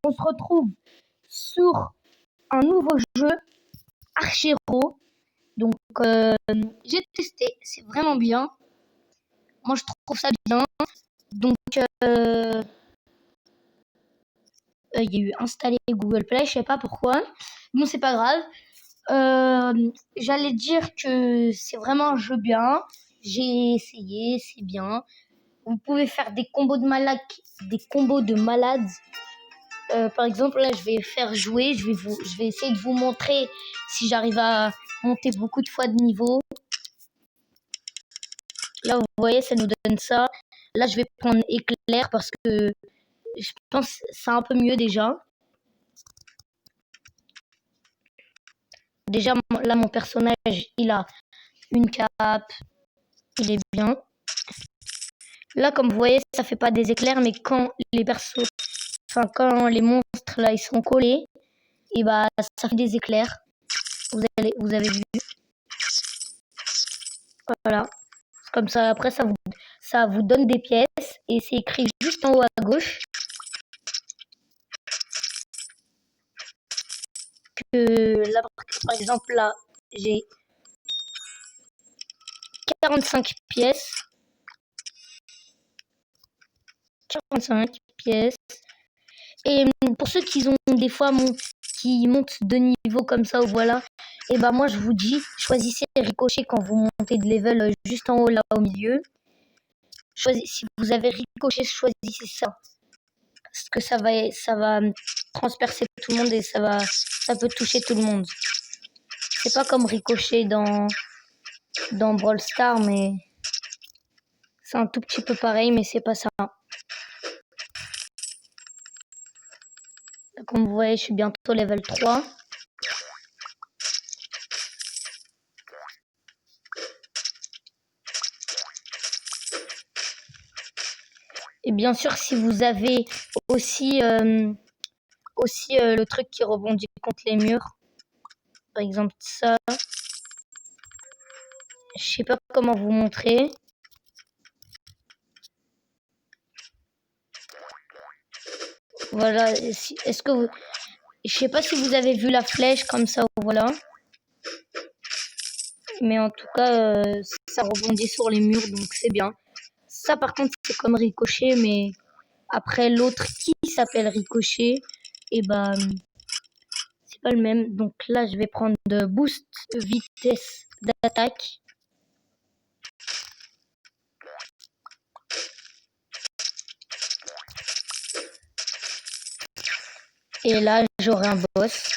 on se retrouve sur un nouveau jeu, Archero. Donc, j'ai testé, c'est vraiment bien. Moi, je trouve ça bien. Donc, il y a eu installé Google Play, je sais pas pourquoi. Bon, c'est pas grave. J'allais dire que c'est vraiment un jeu bien. J'ai essayé, c'est bien. Vous pouvez faire des combos de malades. Par exemple, là, je vais faire jouer. Je vais essayer de vous montrer si j'arrive à monter beaucoup de fois de niveau. Là, vous voyez, ça nous donne ça. Là, je vais prendre éclair parce que je pense que c'est un peu mieux déjà. Déjà, là, mon personnage, il a une cape. Il est bien. Là, comme vous voyez, ça fait pas des éclairs, mais quand quand les monstres, là, ils sont collés, et bah, ça fait des éclairs. Vous avez vu. Voilà. Comme ça, après, ça vous donne des pièces, et c'est écrit juste en haut à gauche. Que là, par exemple, là, j'ai 45 pièces. 45 pièces. Et pour ceux qui ont des fois qui montent de niveau comme ça, ou voilà, et bah moi je vous dis, choisissez ricochet quand vous montez de level juste en haut là au milieu. Si vous avez ricochet, choisissez ça. Parce que ça va transpercer tout le monde et ça peut toucher tout le monde. C'est pas comme ricochet dans Brawl Stars, mais c'est un tout petit peu pareil, mais c'est pas ça. Comme vous voyez, je suis bientôt level 3. Et bien sûr, si vous avez aussi, le truc qui rebondit contre les murs, par exemple ça, je sais pas comment vous montrer. Voilà, est-ce que vous... Je sais pas si vous avez vu la flèche comme ça, voilà. Mais en tout cas, ça rebondit sur les murs, donc c'est bien. Ça, par contre, c'est comme ricochet, mais après l'autre qui s'appelle ricochet, et bah, c'est pas le même. Donc là, je vais prendre de boost vitesse d'attaque. Et là, j'aurai un boss.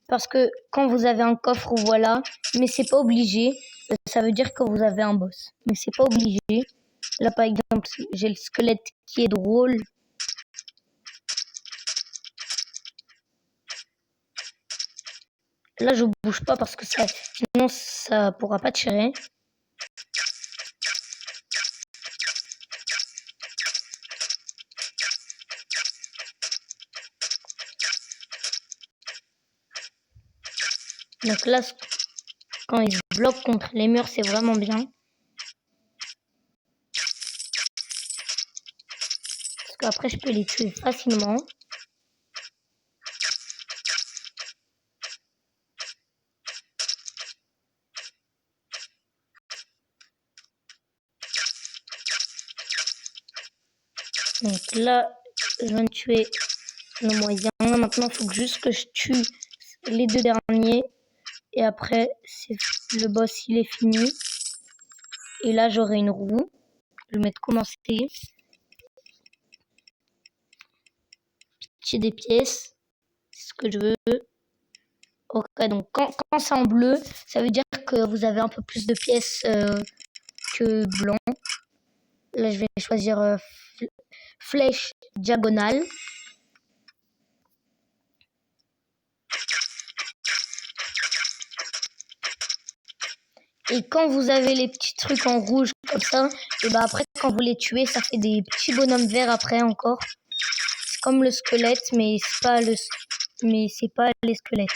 Parce que quand vous avez un coffre, voilà, mais c'est pas obligé. Ça veut dire que vous avez un boss. Mais c'est pas obligé. Là, par exemple, j'ai le squelette qui est drôle. Là, je bouge pas parce que sinon, ça pourra pas tirer. Donc là, quand il se bloque contre les murs, c'est vraiment bien. Parce qu'après, je peux les tuer facilement. Donc là, je viens de tuer le moyen. Maintenant, il faut juste que je tue les deux derniers. Et après, le boss, il est fini. Et là, j'aurai une roue. Je vais mettre commencer. J'ai des pièces. C'est ce que je veux. Ok, donc quand c'est en bleu, ça veut dire que vous avez un peu plus de pièces que blanc. Là, je vais choisir flèche diagonale. Et quand vous avez les petits trucs en rouge comme ça, et bah après quand vous les tuez, ça fait des petits bonhommes verts après encore. C'est comme le squelette, mais c'est pas les squelettes.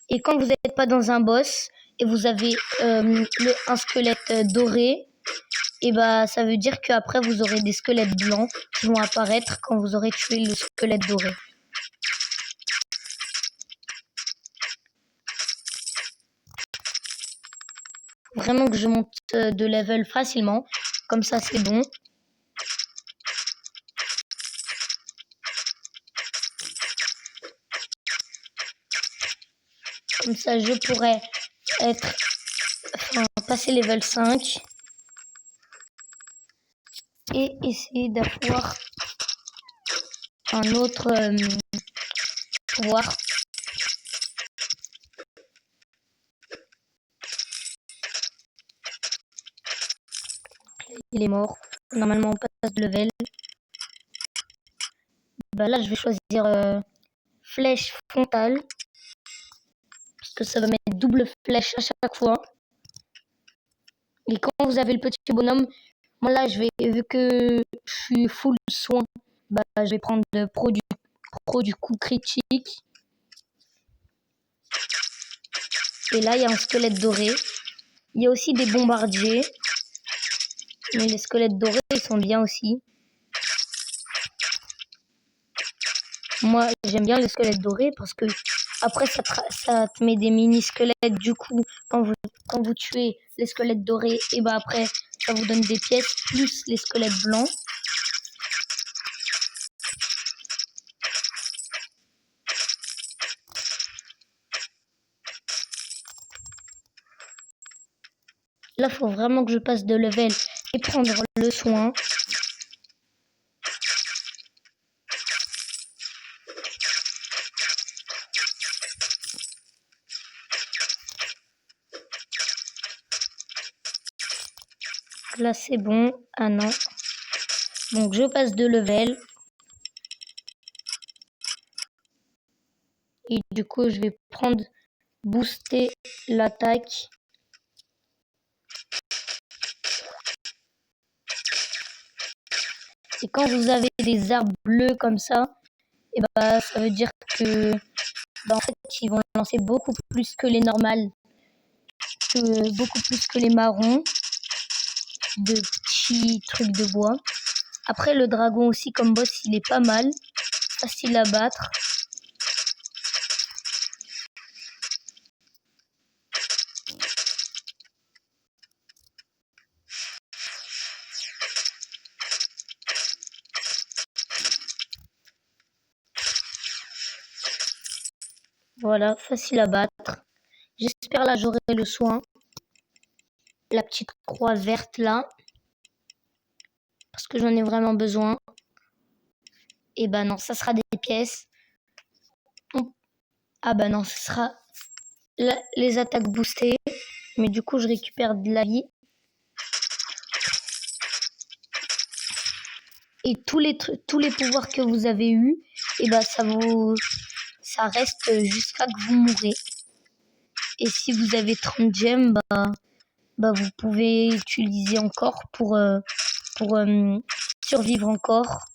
Et quand vous n'êtes pas dans un boss et vous avez un squelette doré, et bah ça veut dire qu'après vous aurez des squelettes blancs qui vont apparaître quand vous aurez tué le squelette doré. Vraiment que je monte de level facilement, comme ça c'est bon. Comme ça je pourrais passer level 5 et essayer d'avoir un autre pouvoir. Il est mort. Normalement on passe de level. Bah là je vais choisir flèche frontale. Parce que ça va mettre double flèche à chaque fois. Et quand vous avez le petit bonhomme, moi là vu que je suis full soin, bah je vais prendre le pro du coup critique. Et là il y a un squelette doré. Il y a aussi des bombardiers. Mais les squelettes dorés ils sont bien aussi. Moi j'aime bien les squelettes dorés parce que après ça te met des mini squelettes. Du coup quand vous tuez les squelettes dorés, et bah après ça vous donne des pièces plus les squelettes blancs. Là faut vraiment que je passe de level et prendre le soin. Là c'est bon. Ah non. Donc je passe de level. Et du coup je vais prendre booster l'attaque. Et quand vous avez des arbres bleus comme ça, et bah ça veut dire que en fait ils vont lancer beaucoup plus que les normales. Beaucoup plus que les marrons. De petits trucs de bois. Après le dragon aussi comme boss il est pas mal. Facile à battre. Voilà, facile à battre. J'espère là j'aurai le soin. La petite croix verte là. Parce que j'en ai vraiment besoin. Et bah non, ça sera des pièces. Ah bah non, ce sera les attaques boostées. Mais du coup je récupère de la vie. Et tous les pouvoirs que vous avez eus, et bah ça reste jusqu'à que vous mourrez. Et si vous avez 30 gemmes, bah vous pouvez utiliser encore pour survivre encore.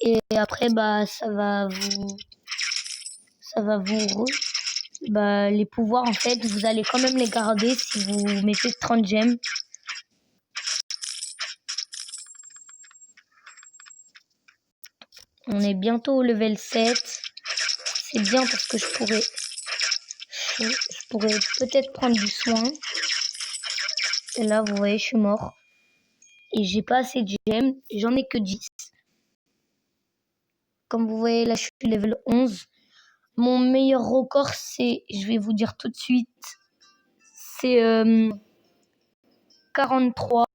Et après bah les pouvoirs en fait vous allez quand même les garder si vous mettez 30 gemmes. On est bientôt au level 7. C'est bien parce que je pourrais peut-être prendre du soin. Et là, vous voyez, je suis mort. Et j'ai pas assez de gemmes. J'en ai que 10. Comme vous voyez, là, je suis level 11. Mon meilleur record, c'est, je vais vous dire tout de suite, c'est 43.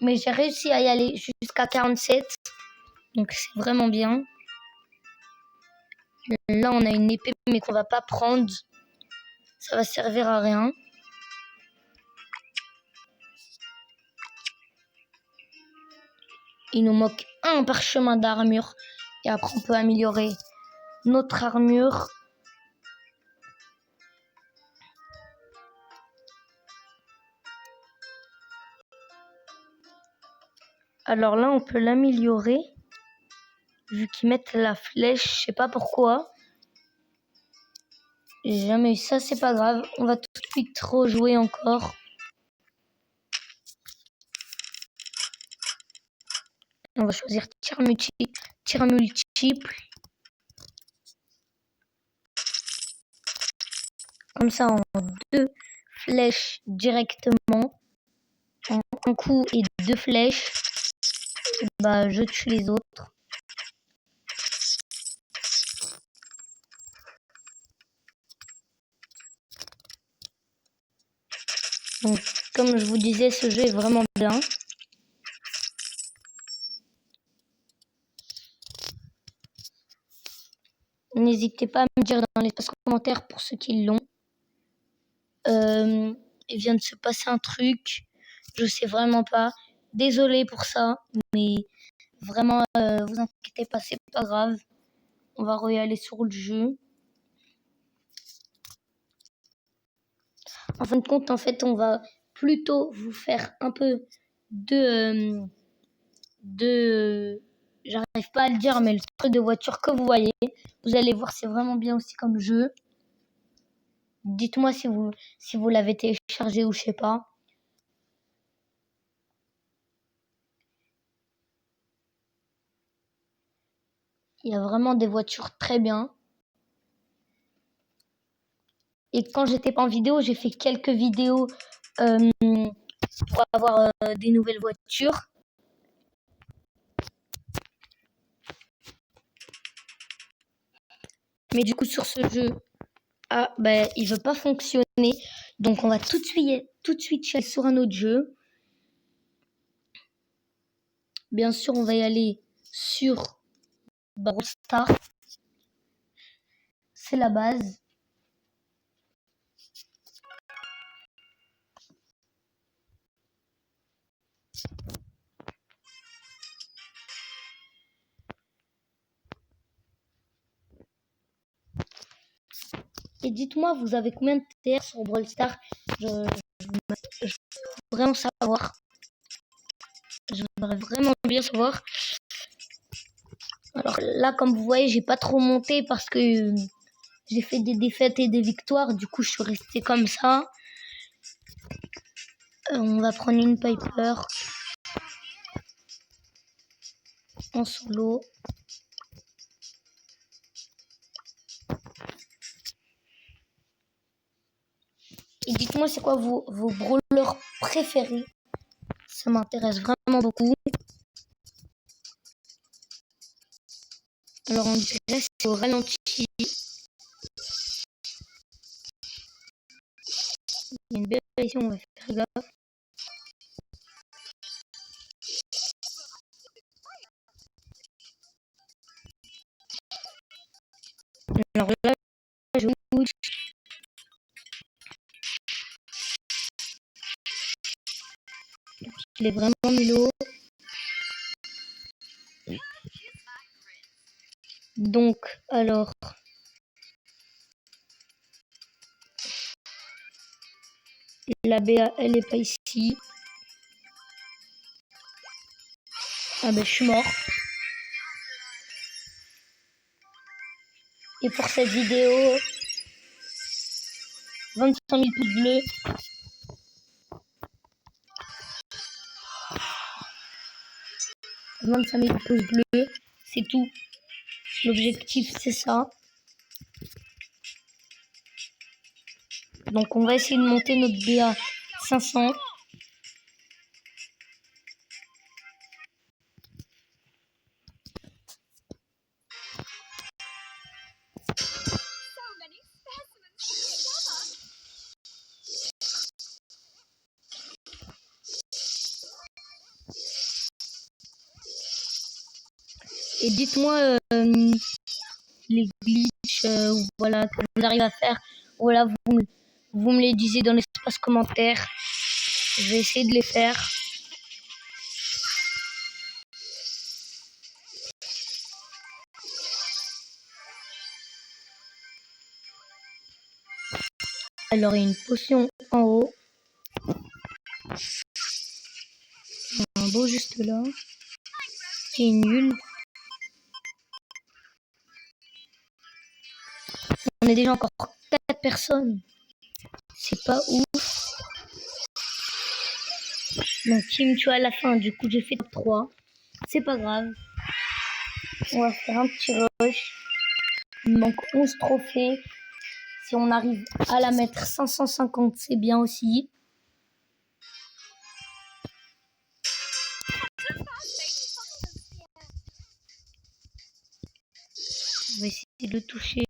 Mais j'ai réussi à y aller jusqu'à 47. Donc, c'est vraiment bien. Là, on a une épée, mais qu'on va pas prendre. Ça va servir à rien. Il nous manque un parchemin d'armure. Et après, on peut améliorer notre armure. Alors là, on peut l'améliorer. Vu qu'ils mettent la flèche, je sais pas pourquoi. J'ai jamais eu ça, c'est pas grave. On va tout de suite rejouer encore. On va choisir tir multiple. Comme ça, en 2 flèches directement. En un coup et 2 flèches. Bah, je tue les autres. Donc, comme je vous disais, ce jeu est vraiment bien. N'hésitez pas à me dire dans l'espace commentaire pour ceux qui l'ont. Il vient de se passer un truc. Je sais vraiment pas. Désolée pour ça, mais vraiment, vous inquiétez pas, c'est pas grave. On va re-aller sur le jeu. En fin de compte, en fait, on va plutôt vous faire un peu de j'arrive pas à le dire, mais le truc de voiture que vous voyez. Vous allez voir, c'est vraiment bien aussi comme jeu. Dites-moi si vous l'avez téléchargé ou je sais pas. Il y a vraiment des voitures très bien. Et quand j'étais pas en vidéo, j'ai fait quelques vidéos pour avoir des nouvelles voitures. Mais du coup, sur ce jeu, il veut pas fonctionner. Donc, on va tout de suite chercher sur un autre jeu. Bien sûr, on va y aller sur Brawl Stars. C'est la base. Et dites-moi, vous avez combien de TR sur Brawl Stars? Je veux vraiment savoir. Je voudrais vraiment bien savoir. Alors là, comme vous voyez, j'ai pas trop monté parce que j'ai fait des défaites et des victoires. Du coup, je suis restée comme ça. On va prendre une Piper en solo. Et dites-moi, c'est quoi vos brawlers préférés? Ça m'intéresse vraiment beaucoup. Alors, on dirait c'est au ralenti. Il y a une belle ici, on va faire gaffe. Alors là, je bouge. Il est vraiment mulot. Donc, alors... La BA, elle est pas ici. Ah ben, je suis mort. Et pour cette vidéo, 25 000 pouces bleus. « 25 000 pouces bleus, c'est tout. L'objectif, c'est ça. Donc, on va essayer de monter notre BA 500. Et dites-moi les glitches voilà, que vous arrivez à faire. Voilà, vous me les disiez dans l'espace commentaire. Je vais essayer de les faire. Alors, il y a une potion en haut. Un beau juste là. Qui est nul. On est déjà encore 4 personnes. C'est pas ouf. Donc, qui me tue à la fin. Du coup, j'ai fait 3. C'est pas grave. On va faire un petit rush. Il manque 11 trophées. Si on arrive à la mettre 550, c'est bien aussi. On va essayer de le toucher.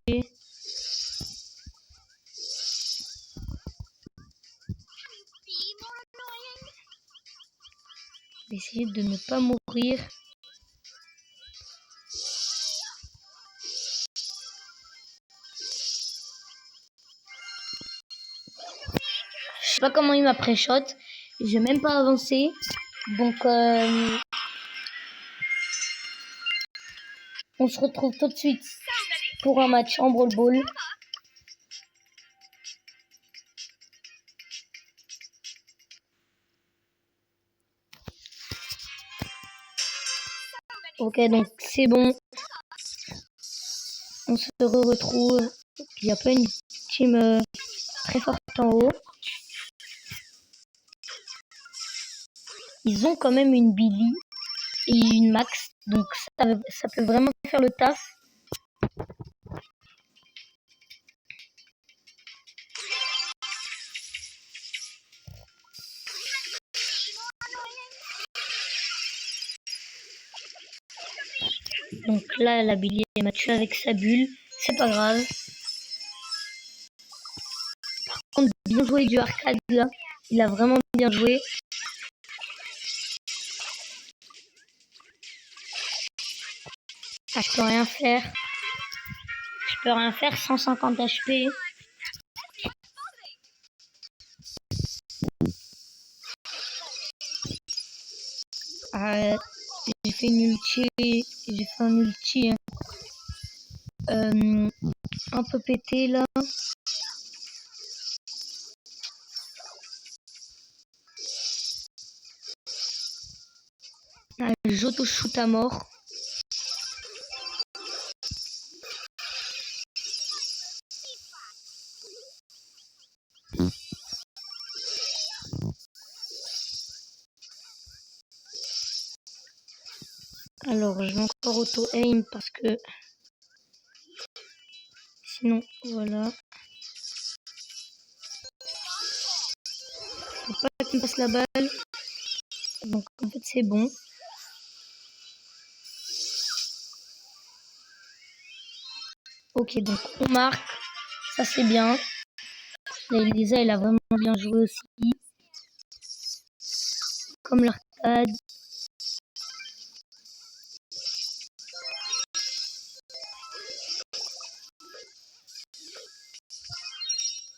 Je vais essayer de ne pas mourir. Je sais pas comment il m'a pré-shot. J'ai même pas avancé. Donc on se retrouve tout de suite pour un match en Brawl Ball. Ok, donc c'est bon. On se retrouve. Il n'y a pas une team très forte en haut. Ils ont quand même une Billy et une Max. Donc ça peut vraiment faire le taf. Donc là, la Billy elle m'a tué avec sa bulle. C'est pas grave. Par contre, bien joué du arcade là. Il a vraiment bien joué. Ah, je peux rien faire. Je peux rien faire. 150 HP. J'ai fait une ulti. J'ai fait un ulti. Un peu pété là. J'auto-shoot à mort. Alors, je vais encore auto-aim parce que sinon, voilà. Faut pas qu'il me passe la balle. Donc, en fait, c'est bon. Ok, donc on marque. Ça, c'est bien. La Elisa, elle a vraiment bien joué aussi. Comme l'arcade.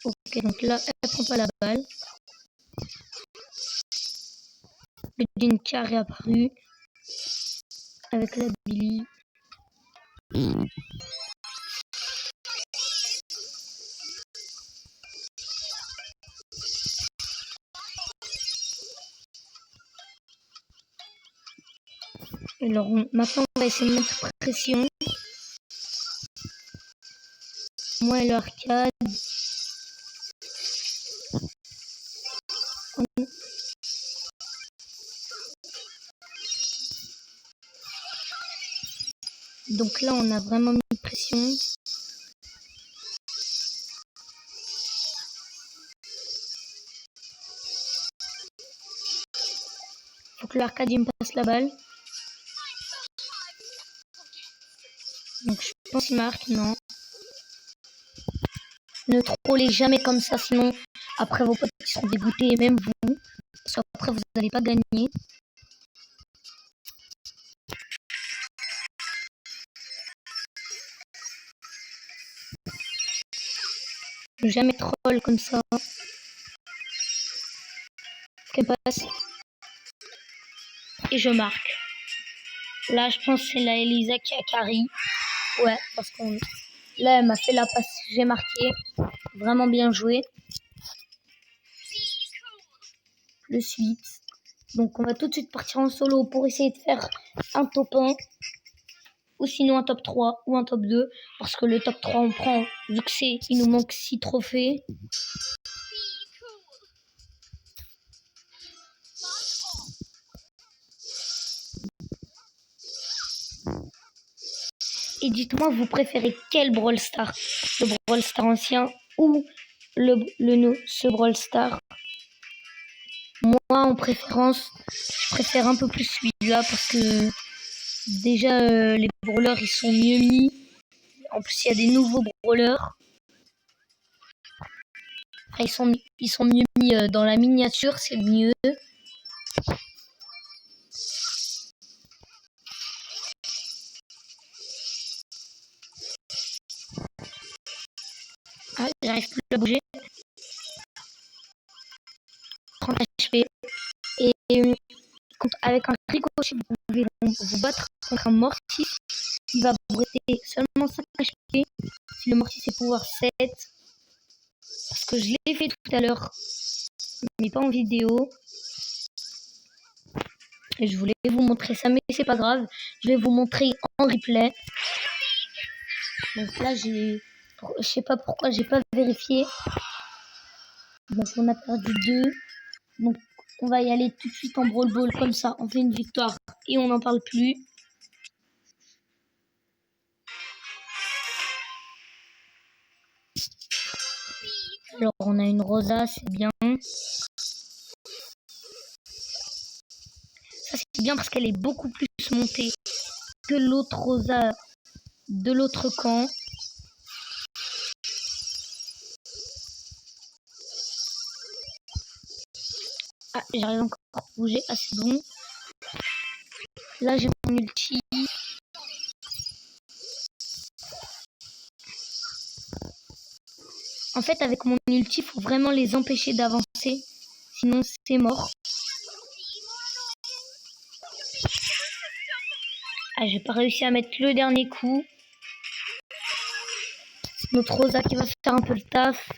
Ok, donc là, elle prend pas la balle. Le Jinka est réapparu avec la Billy. Alors maintenant, on va essayer de mettre pression. Moi et l'arcade. Donc là, on a vraiment mis pression. Faut que l'arcade me passe la balle. Donc je pense qu'il marque, non. Ne trollez jamais comme ça, sinon après vos potes seront dégoûtés et même vous. Parce qu'après vous n'allez pas gagner. Ne jamais troll comme ça. Qu'elle passe. Et je marque. Là, je pense que c'est la Elisa qui a carry. Ouais, parce qu'on... Là, elle m'a fait la passe. J'ai marqué. Vraiment bien joué. Plus 8. Donc, on va tout de suite partir en solo pour essayer de faire un top 1. Ou sinon un top 3 ou un top 2. Parce que le top 3, on prend... Vu que c'est... Il nous manque 6 trophées. Et dites-moi, vous préférez quel Brawl Star? Le Brawl Star ancien ou ce Brawl Star? Moi, en préférence, je préfère un peu plus celui-là parce que déjà, les brawlers, ils sont mieux mis. En plus, il y a des nouveaux brawlers. Enfin, ils sont mieux mis dans la miniature, c'est mieux. Ah, j'arrive plus à bouger. 30 HP. Et avec un ricochet, vous pouvez vous battre contre un mortis. Il va vous rester seulement 5 HP. Si le mortis est pouvoir 7. Parce que je l'ai fait tout à l'heure, mais pas en vidéo. Et je voulais vous montrer ça, mais c'est pas grave. Je vais vous montrer en replay. Donc là, je sais pas pourquoi j'ai pas vérifié. Donc on a perdu 2. Donc on va y aller tout de suite en Brawl Ball comme ça. On fait une victoire et on n'en parle plus. Alors on a une Rosa, c'est bien. Ça c'est bien parce qu'elle est beaucoup plus montée que l'autre Rosa de l'autre camp. Ah, j'arrive encore à bouger. Ah, c'est bon. Là, j'ai mon ulti. En fait, avec mon ulti, il faut vraiment les empêcher d'avancer. Sinon, c'est mort. Ah, j'ai pas réussi à mettre le dernier coup. Notre Rosa qui va faire un peu le taf.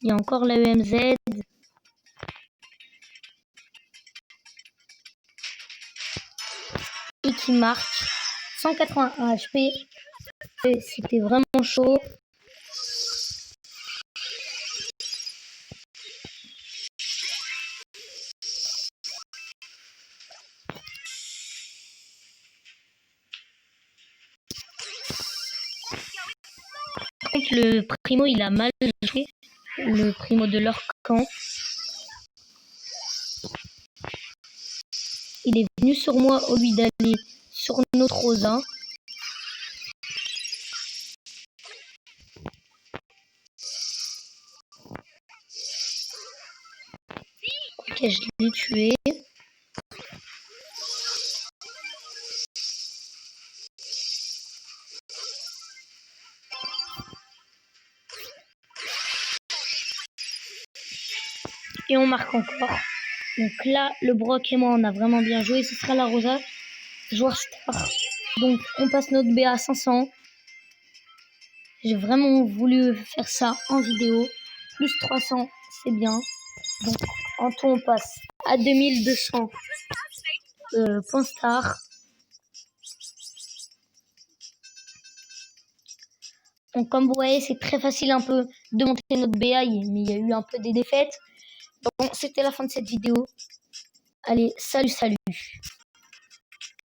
Il y a encore la EMZ. Et qui marque 181 HP. C'était vraiment chaud. Par contre, le Primo, il a mal joué. Le Primo de leur camp. Il est venu sur moi au lieu d'aller sur notre Rosa. Ok, je l'ai tué. Et on marque encore. Donc là, le Brock et moi, on a vraiment bien joué. Ce sera la Rosa, joueur star. Donc on passe notre BA à 500. J'ai vraiment voulu faire ça en vidéo. Plus 300, c'est bien. Donc en tout, on passe à 2200 points star. Donc comme vous voyez, c'est très facile un peu de monter notre BA, mais il y a eu un peu des défaites. Bon, c'était la fin de cette vidéo. Allez, salut, salut.